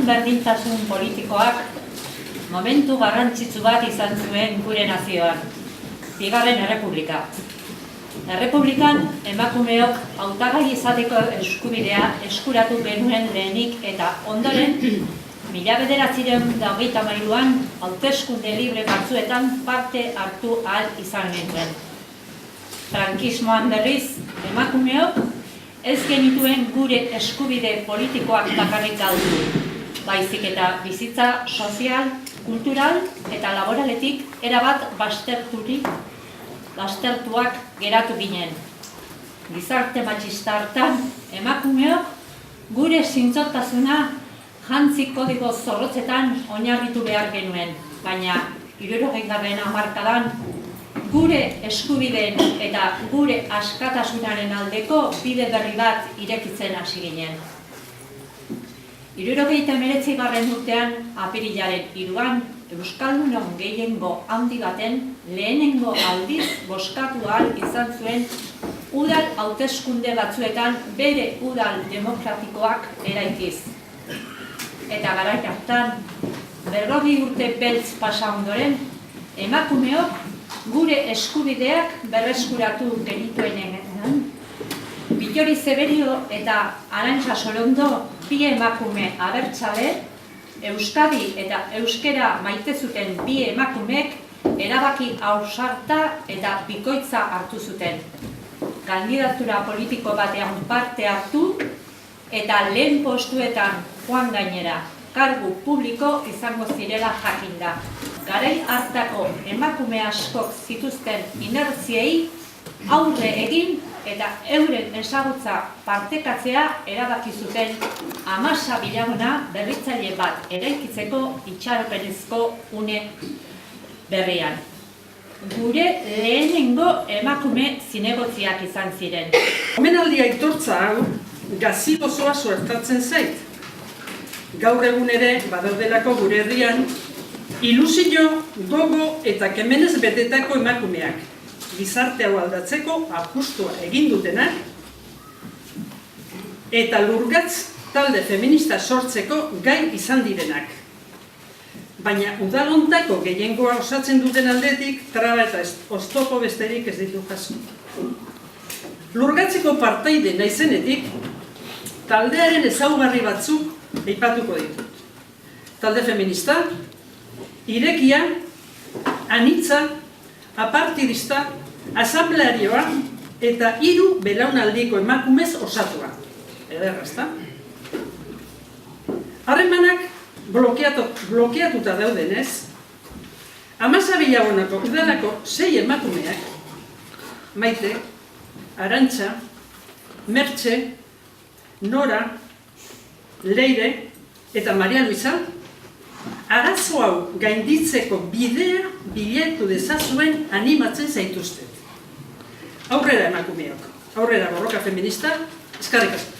berdintasun politikoak momentu garrantzitsu bat izan zuen gure nazioan, Bigarren Errepublika. Errepublikan emakumeok hautagai izateko eskubidea eskuratu genuen lehenik eta ondoren 1993an hauteskunde libre batzuetan parte hartu ahal izan genuen. Frankismoan berriz, emakumeok ez genituen gure eskubide politikoak bakarrik galdu, baizik eta bizitza sozial, kultural eta laboraletik erabat baztertuak geratu ginen. Gizarte matxista hartan, emakumeok gure zintzotasuna jantzi kodigo zorrotzetan oinarritu behar genuen, baina 60. hamarkadan gure eskubideen eta gure askatasunaren aldeko bide berri bat irekitzen hasi ginen. 1969 urtean, apirilaren 3an, Euskaldunon gehiengo handi baten lehenengo aldiz bozkatu ahal izan zuen udal hauteskunde batzuetan bere udal demokratikoak eraikiz. Eta garai hartan, 40 urte beltz pasa ondoren, emakumeok gure eskubideak berreskuratu genituenean, Bittori Zeberio eta Arantxa Sorondo bi emakume abertzale, Euskadi eta euskera maite zuten bi emakumeek erabaki ausarta eta bikoitza hartu zuten. Kandidatura politiko batean parte hartu eta lehen postuetan joan gainera, kargu publiko izango zirela jakinda. Garai hartako emakume askok zituzten inertziei aurre egin eta euren ezagutza partekatzea erabaki zuten 10 bilaguna berritzaile bat eraikitzeko itxaropenezko une berrian. Gure lehenengo emakume zinegotziak izan ziren. Omenaldi aitortza hau gazi gozoa suertatzen zait. Gaur egun ere badaudelako gure herrian ilusio, gogo eta kemenez betetako emakumeak. Gizarte hau aldatzeko apustua egin dutenak eta lurgatz talde feminista sortzeko gai izan direnak. Baina udalontako gehiengoa osatzen duten aldetik traba eta oztopo besterik ez ditu jaso. Lurgatzeko partaide naizenetik taldearen ezaugarri batzuk aipatuko ditut. Talde feminista, irekia, anitza, apartidista, asamblearioa eta 3 belaunaldiko emakumez osatua. Ederra, ezta? Harremanak blokeatuta daudenez, 10 bilagunako udalako 6 emakumeak, Maite, Arantxa, Mertxe, Nora, Leire eta Maria Luisa, arazo hau gainditzeko bidea bilatu dezazuen animatzen zaituztet. Aurrera emakumeok, aurrera borroka feminista, eskerrik asko.